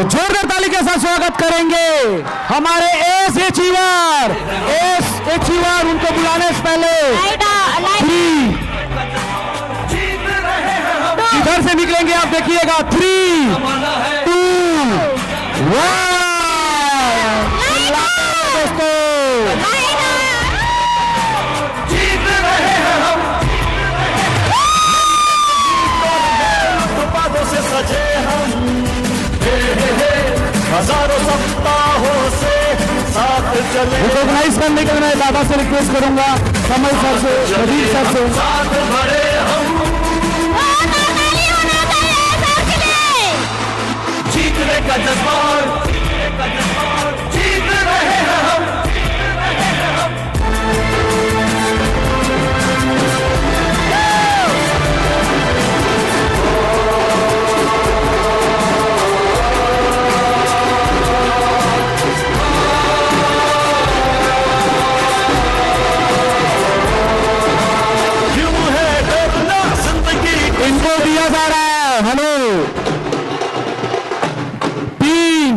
तो जोरदार ताली के साथ स्वागत करेंगे हमारे एस एचीवर उनको बुलाने से पहले इधर से निकलेंगे आप देखिएगा 3, 2, 1 दोस्तों जीत रहे हैं हम बातों से सजे हम हजारों सप्ताहों से साथ चले। रिकॉग्नाइज करने के लिए मैं दादा से रिक्वेस्ट करूंगा, कमल सर से, रवीर सर से। साथ भरे हम जीतने का जज्बा, जीत रहे हैं हम। इनको दिया जा रहा है hello 3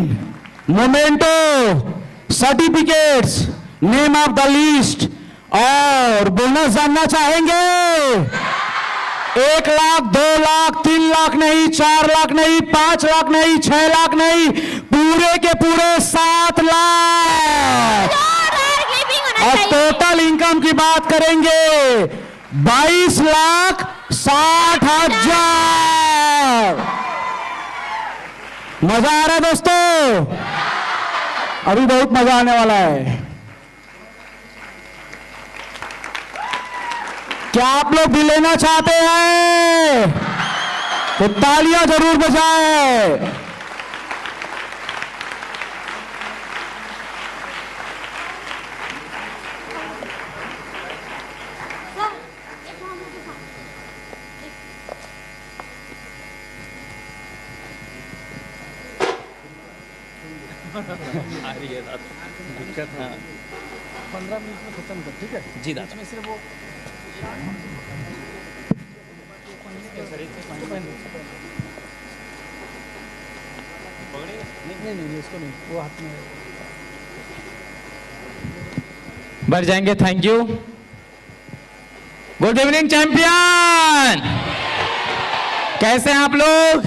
memento certificates, name of the list और बोनस जानना चाहेंगे। 1 लाख, 2 लाख, 3 लाख नहीं, 4 लाख नहीं, 5 लाख नहीं, 6 लाख नहीं, पूरे के पूरे 7 लाख। और टोटल इनकम की बात करेंगे 22,60,000। मजा आ रहा है दोस्तों, अभी बहुत मजा आने वाला है। क्या आप लोग भी लेना चाहते हैं तो तालियां जरूर बजाएं। आ रही है दिक्कत है। 15 मिनट में खत्म कर, ठीक है जी दादा। में सिर्फ वो नहीं इसको नहीं, वो हाथ में बढ़ जाएंगे। Thank you. Good evening champion, कैसे हैं आप लोग?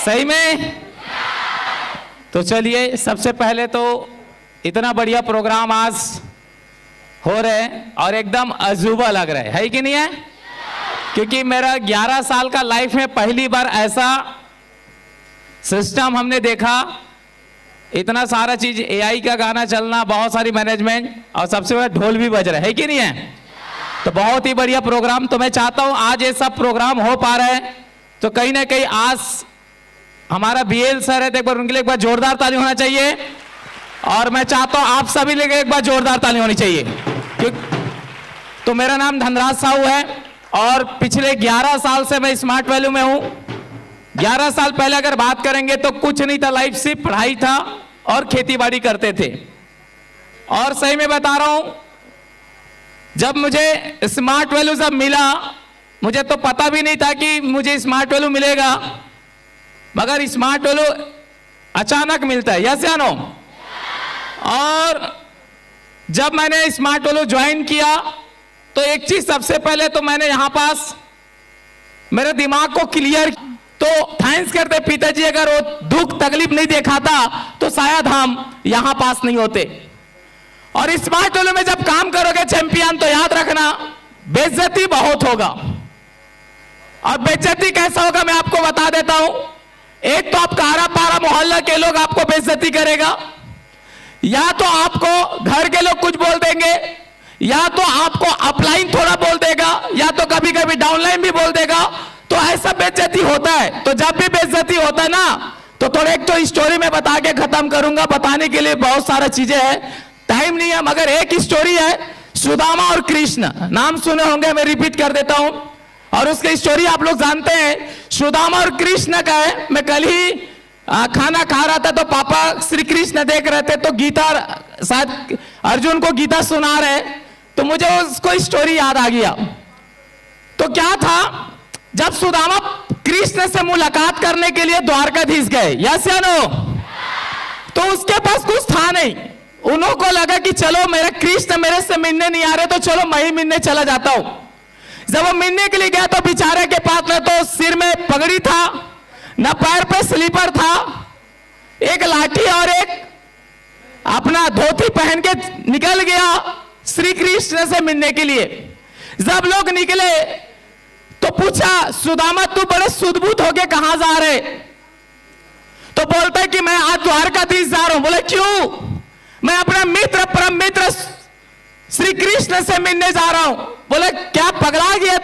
सही में? तो चलिए, सबसे पहले तो इतना बढ़िया प्रोग्राम आज हो रहे हैं और एकदम अजूबा लग रहा है कि नहीं है? क्योंकि मेरा 11 साल का लाइफ में पहली बार ऐसा सिस्टम हमने देखा। इतना सारा चीज एआई का गाना चलना, बहुत सारी मैनेजमेंट और सबसे बड़ा ढोल भी बज रहा है कि नहीं है? तो बहुत ही बढ़िया प्रोग्राम। तो मैं चाहता हूं आज ये सब प्रोग्राम हो पा रहे हैं तो कहीं ना कहीं आज हमारा बीएल सर है तो एक बार उनके लिए एक बार जोरदार ताली होना चाहिए। और मैं चाहता हूं आप सभी लिए एक बार जोरदार ताली होनी चाहिए। तो मेरा नाम धनराज साहू है और पिछले 11 साल से मैं स्मार्ट वैल्यू में हूं। 11 साल पहले अगर बात करेंगे तो कुछ नहीं था, लाइफ सिर्फ पढ़ाई था और खेतीबाड़ी करते थे। और सही में बता रहा हूं, जब मुझे स्मार्ट वैल्यू जब मिला, मुझे तो पता भी नहीं था कि मुझे स्मार्ट वैल्यू मिलेगा, मगर स्मार्ट वैल्यू अचानक मिलता है। यस या नो? और जब मैंने स्मार्ट वैल्यू ज्वाइन किया तो एक चीज सबसे पहले तो मैंने यहां पास मेरे दिमाग को क्लियर, तो थैंक्स करते पिताजी, अगर वो दुख तकलीफ नहीं दिखाता तो शायद हम यहां पास नहीं होते। और स्मार्ट वैल्यू में जब काम करोगे चैंपियन तो याद रखना बेइज्जती बहुत होगा। और बेइज्जती कैसा होगा मैं आपको बता देता हूं। एक तो आपका आरा पारा मोहल्ला के लोग आपको बेइज्जती करेगा, या तो आपको घर के लोग कुछ बोल देंगे, या तो आपको अपलाइन थोड़ा बोल देगा, या तो कभी कभी डाउनलाइन भी बोल देगा। तो ऐसा बेइज्जती होता है। तो जब भी बेइज्जती होता है ना, तो थोड़ा एक तो स्टोरी में बता के खत्म करूंगा। बताने के लिए बहुत सारा चीजें हैं, टाइम नहीं है, मगर एक स्टोरी है सुदामा और कृष्ण। नाम सुने होंगे, मैं रिपीट कर देता हूं। और उसकी स्टोरी आप लोग जानते हैं, सुदामा और कृष्ण का है। मैं कल ही खाना खा रहा था तो पापा श्री कृष्ण देख रहे थे, तो गीता शायद अर्जुन को गीता सुना रहे, तो मुझे उसको स्टोरी याद आ गया। तो क्या था, जब सुदामा कृष्ण से मुलाकात करने के लिए द्वारकाधीश गए, यस या नो? तो उसके पास कुछ था नहीं। उन्हों को लगा कि चलो मेरे कृष्ण मेरे से मिलने नहीं आ रहे, तो चलो मैं ही मिलने चला जाता हूं। जब वो मिलने के लिए गया तो बेचारे के पास न तो सिर में पगड़ी था, न पैर पे स्लीपर था, एक लाठी और एक अपना धोती पहन के निकल गया श्री कृष्ण से मिलने के लिए। जब लोग निकले तो पूछा, सुदामा तू बड़े सुदबुद होके कहां जा रहे? तो बोलता है कि मैं आज द्वारकाधीश जा रहा हूं। बोले क्यों? मैं अपना मित्र परम मित्र श्री कृष्ण से मिलने जा रहा हूं। बोले क्या पगला गया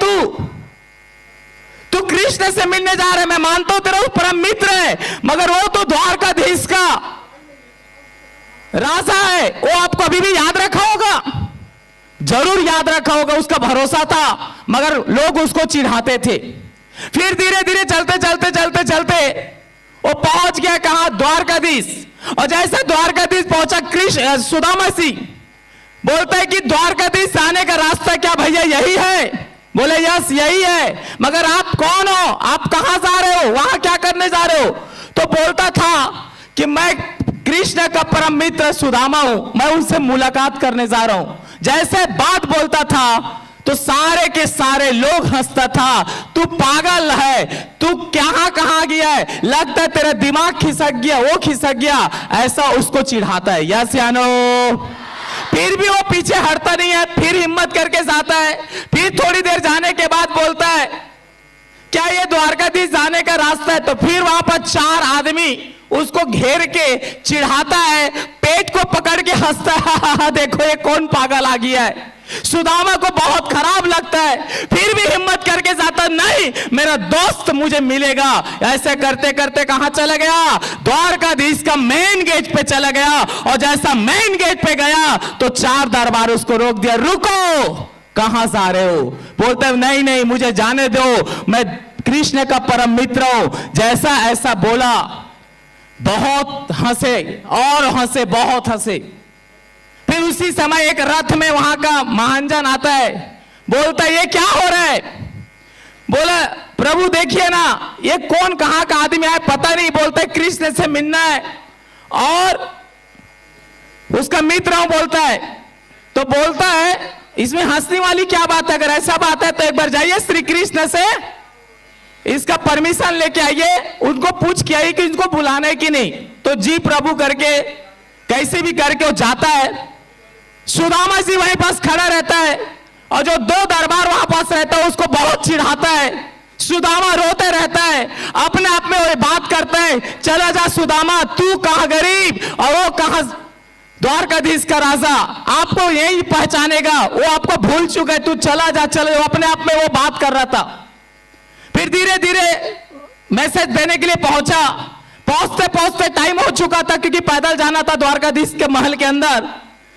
तू कृष्ण से मिलने जा रहे? मैं मानता हूं तेरा परम मित्र है, मगर वो तो द्वारकाधीश का राजा है, वो आपको अभी भी याद रखा होगा, जरूर याद रखा होगा, उसका भरोसा था, मगर लोग उसको चिढ़ाते थे। फिर धीरे धीरे चलते चलते चलते चलते वो पहुंच गया कहां? द्वारकाधीश। और जैसे द्वारकाधीश पहुंचा, कृष्ण सुदामा सिंह बोलता है कि द्वारकाधीश जाने का रास्ता क्या भैया यही है? बोले यस यही है, मगर आप कौन हो? आप कहां जा रहे हो? वहां क्या करने जा रहे हो? तो बोलता था कि मैं कृष्ण का परम मित्र सुदामा हूं, मैं उनसे मुलाकात करने जा रहा हूं। जैसे बात बोलता था तो सारे के सारे लोग हंसता था, तू पागल है, तू कहां गया है, लगता है तेरा दिमाग खिसक गया, वो खिसक गया, ऐसा उसको चिढ़ाता है, यस या नो? फिर भी वो पीछे हटता नहीं है, फिर हिम्मत करके जाता है। फिर थोड़ी देर जाने के बाद बोलता है क्या ये द्वारकाधीश जाने का रास्ता है? तो फिर वहां पर 4 आदमी उसको घेर के चिढ़ाता है, पेट को पकड़ के हंसता है, देखो ये कौन पागल आ गया है। सुदामा को बहुत खराब लगता है, फिर भी हिम्मत करके जाता, नहीं मेरा दोस्त मुझे मिलेगा। ऐसे करते करते कहां चला गया? द्वारकाधीश का मेन गेट पे चला गया। और जैसा मेन गेट पे गया तो 4 दरबार उसको रोक दिया, रुको कहां जा रहे हो? बोलते नहीं नहीं मुझे जाने दो, मैं कृष्ण का परम मित्र हूं। जैसा ऐसा बोला, बहुत हंसे और हंसे, बहुत हंसे। फिर उसी समय एक रथ में वहां का महाजन आता है, बोलता है ये क्या हो रहा है? बोला प्रभु देखिए ना, ये कौन कहां का आदमी है पता नहीं। बोलता है कृष्ण से मिलना है और उसका मित्र हूं, बोलता है। तो बोलता है इसमें हंसने वाली क्या बात है? अगर ऐसा बात है तो एक बार जाइए श्री कृष्ण से इसका परमिशन लेके आइए, उनको पूछ के आइए कि इनको बुलाना है कि नहीं। तो जी प्रभु करके कैसे भी करके वो जाता है। सुदामा जी वहीं पास खड़ा रहता है और जो 2 दरबार वहां पास रहता है उसको बहुत चिढ़ाता है। सुदामा रोते रहता है, अपने आप में वो बात करता है, चला जा सुदामा, तू कहां गरीब और वो कहां द्वारकाधीश का राजा, आपको यही पहचानेगा, वो आपको भूल चुका है, तू चला जा चले। अपने आप में वो बात कर रहा था। फिर धीरे धीरे मैसेज देने के लिए पहुंचा। पहुंचते पहुंचते टाइम हो चुका था क्योंकि पैदल जाना था द्वारकाधीश के महल के अंदर।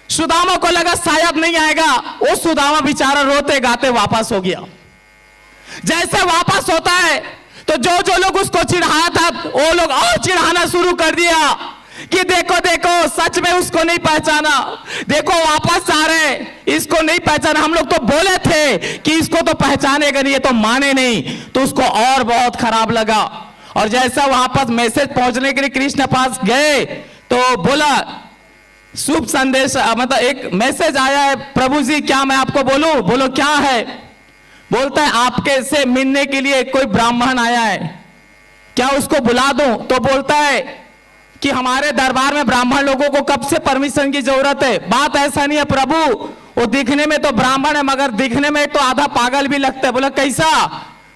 सुदामा को लगा शायद नहीं आएगा, वो सुदामा बेचारा रोते गाते वापस हो गया। जैसे वापस होता है तो जो जो लोग उसको चिढ़ाया था वो लोग और चिढ़ाना शुरू कर दिया कि देखो देखो सच में उसको नहीं पहचाना, देखो वापस जा रहे, इसको नहीं पहचाना, हम लोग तो बोले थे कि इसको तो पहचानेगा नहीं, ये तो माने नहीं। तो उसको और बहुत खराब लगा। और जैसा वापस मैसेज पहुंचने के लिए कृष्ण पास गए तो बोला शुभ संदेश, मतलब एक मैसेज आया है प्रभु जी, क्या मैं आपको बोलूं? बोलो क्या है? बोलता है आपके से मिलने के लिए कोई ब्राह्मण आया है, क्या उसको बुला दूं? तो बोलता है कि हमारे दरबार में ब्राह्मण लोगों को कब से परमिशन की जरूरत है? बात ऐसा नहीं है प्रभु, वो दिखने में तो ब्राह्मण है मगर दिखने में तो आधा पागल भी लगता है। बोला कैसा?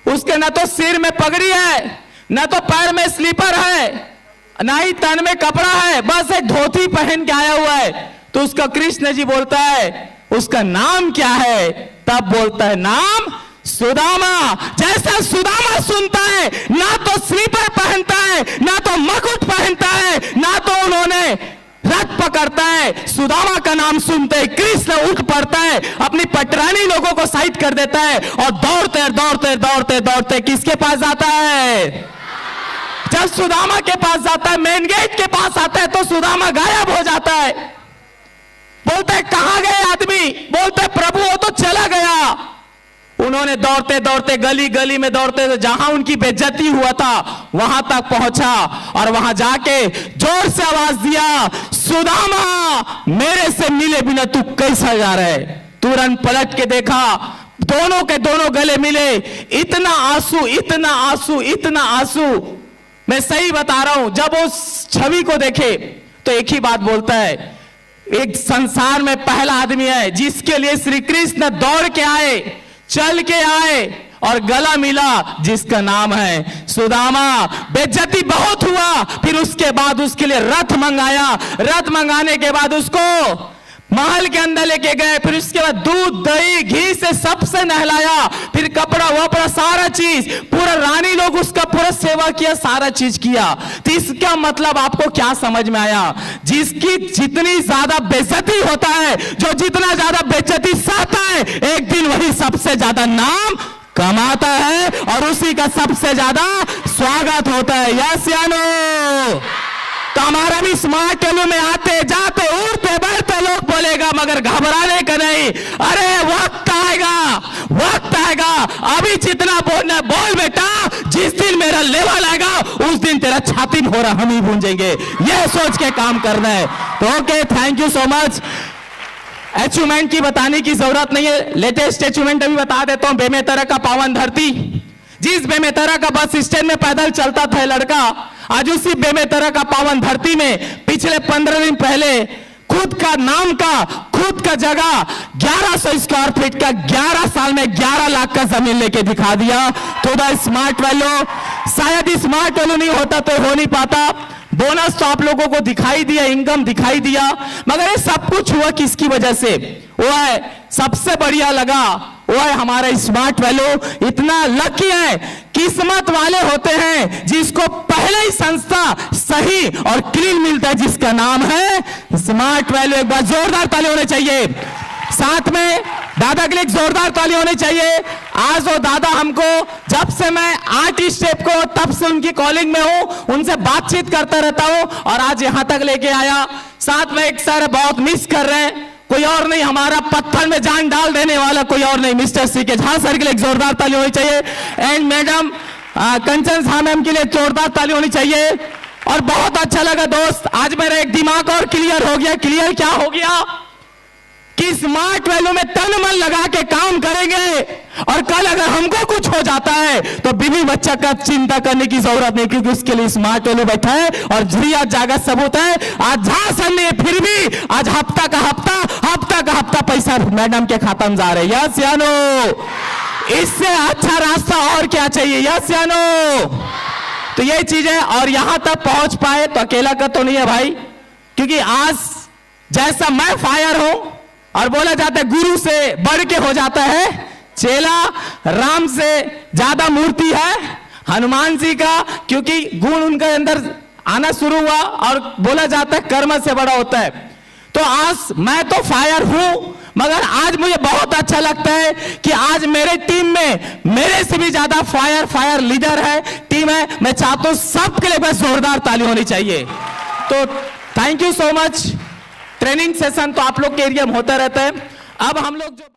उसके न तो सिर में पगड़ी है, न तो पैर में स्लीपर है, ना ही तन में कपड़ा है, बस एक धोती पहन के आया हुआ है। तो उसका कृष्ण जी बोलता है उसका नाम क्या है? तब बोलता है नाम सुदामा। जैसा सुदामा सुनता है, ना तो स्लीपर पहनता है, ना तो मुकुट पहनता है, ना तो उन्होंने रथ पकड़ता है। सुदामा का नाम सुनते ही कृष्ण उठ पड़ता है, अपनी पटरानी लोगों को साइड कर देता है और दौड़ते दौड़ते दौड़ते दौड़ते किसके पास जाता है? जब सुदामा के पास जाता है, मेन गेट के पास आता है तो सुदामा गायब हो जाता है। बोलते कहां गए आदमी? बोलते प्रभु वो तो चला गया। उन्होंने दौड़ते दौड़ते गली गली में दौड़ते जहां उनकी बेइज्जती हुआ था वहां तक पहुंचा और वहां जाके जोर से आवाज दिया, सुदामा मेरे से मिले बिना तू कैसा जा रहा है। तुरंत पलट के देखा, दोनों के दोनों गले मिले। इतना आंसू, इतना आंसू, इतना आंसू। मैं सही बता रहा हूं, जब उस छवि को देखे तो एक ही बात बोलता है, एक संसार में पहला आदमी है जिसके लिए श्री कृष्ण दौड़ के आए, चल के आए और गला मिला, जिसका नाम है सुदामा। बेइज्जती बहुत हुआ, फिर उसके बाद उसके लिए रथ मंगाया। रथ मंगाने के बाद उसको महल के अंदर लेके गए, फिर उसके बाद दूध दही घी से सबसे नहलाया, फिर कपड़ा वपड़ा सारा चीज, पूरा रानी लोग उसका पूरा सेवा किया, सारा चीज किया। तो इसका मतलब आपको क्या समझ में आया? जिसकी जितनी ज्यादा बेइज्जती होता है, जो जितना ज्यादा बेइज्जती सहता है, एक दिन वही सबसे ज्यादा नाम कमाता है और उसी का सबसे ज्यादा स्वागत होता है। यस या नो? तो हमारा भी स्मार्ट टेलो में आते जाते उड़ते बढ़ते लोग बोलेगा, मगर घबराने का नहीं। अरे वक्त आएगा, वक्त आएगा, अभी जितना बोलना बोल बेटा, जिस दिन मेरा लेवल आएगा उस दिन तेरा छाती में हो रहा हम ही भूंजेंगे। यह सोच के काम करना है। तो okay, thank you so much. Achievement की बताने की जरूरत नहीं है, लेटेस्ट अचीवमेंट अभी बता देता हूं। बेमेतरा का पावन धरती, जिस बेमेतरा का बस स्टैंड में पैदल चलता था लड़का, आज उसी बेमेतरा का पावन धरती में पिछले 15 दिन पहले खुद का नाम का, खुद का जगह 1100 स्क्वायर फीट का 11 साल में 11 लाख का जमीन लेके दिखा दिया। तो द स्मार्ट वैल्यू, शायद स्मार्ट वैल्यू नहीं होता तो हो नहीं पाता। बोनस तो आप लोगों को दिखाई दिया, इनकम दिखाई दिया, मगर ये सब कुछ हुआ किसकी वजह से? वो है, सबसे बढ़िया लगा वो है हमारा स्मार्ट वैल्यू। इतना लकी है, किस्मत वाले होते हैं जिसको पहले ही संस्था सही और क्लीन मिलता है, जिसका नाम है स्मार्ट वैल्यू। एक बार जोरदार ताली होनी चाहिए। साथ में दादा के लिए एक जोरदार ताली होनी चाहिए। आज वो दादा हमको, जब से मैं 8 स्टेप को तब से उनकी कॉलिंग में हूं, उनसे बातचीत करता रहता हूं और आज यहां तक लेके आया। साथ में एक सर बहुत मिस कर रहे हैं, कोई और नहीं, हमारा पत्थर में जान डाल देने वाला कोई और नहीं, मिस्टर सी के झा सर के लिए एक जोरदार ताली होनी चाहिए। And madam Kanchan Jha ma'am के लिए जोरदार ताली होनी चाहिए। और बहुत अच्छा लगा दोस्त, आज मेरा एक दिमाग और क्लियर हो गया। क्लियर क्या हो गया? कि स्मार्ट वैल्यू में तन मन लगा के काम करेंगे और कल अगर हमको कुछ हो जाता है तो बीवी बच्चा का चिंता करने की जरूरत नहीं, क्योंकि उसके लिए स्मार्ट वैल्यू बैठा है और झरिया जागा सबूत है। आज झा सर ने फिर भी आज हफ्ता का हफ्ता पैसा मैडम के खाता में जा रहे। यस या नो? इससे अच्छा रास्ता और क्या चाहिए? यस या नो? तो ये चीज है। और यहां तक पहुंच पाए तो अकेला का तो नहीं है भाई, क्योंकि आज जैसा मैं फायर हूं और बोला जाता है गुरु से बढ़ के हो जाता है चेला, राम से ज्यादा मूर्ति है हनुमान जी का, क्योंकि गुण उनके अंदर आना शुरू हुआ और बोला जाता है कर्म से बड़ा होता है। तो आज मैं तो फायर हूं, मगर आज मुझे बहुत अच्छा लगता है कि आज मेरे टीम में मेरे से भी ज्यादा फायर लीडर है, टीम है। मैं चाहता हूं सबके लिए बस जोरदार ताली होनी चाहिए। तो thank you so much. Training session तो आप लोग के एरिया में होता रहता है। अब हम लोग जो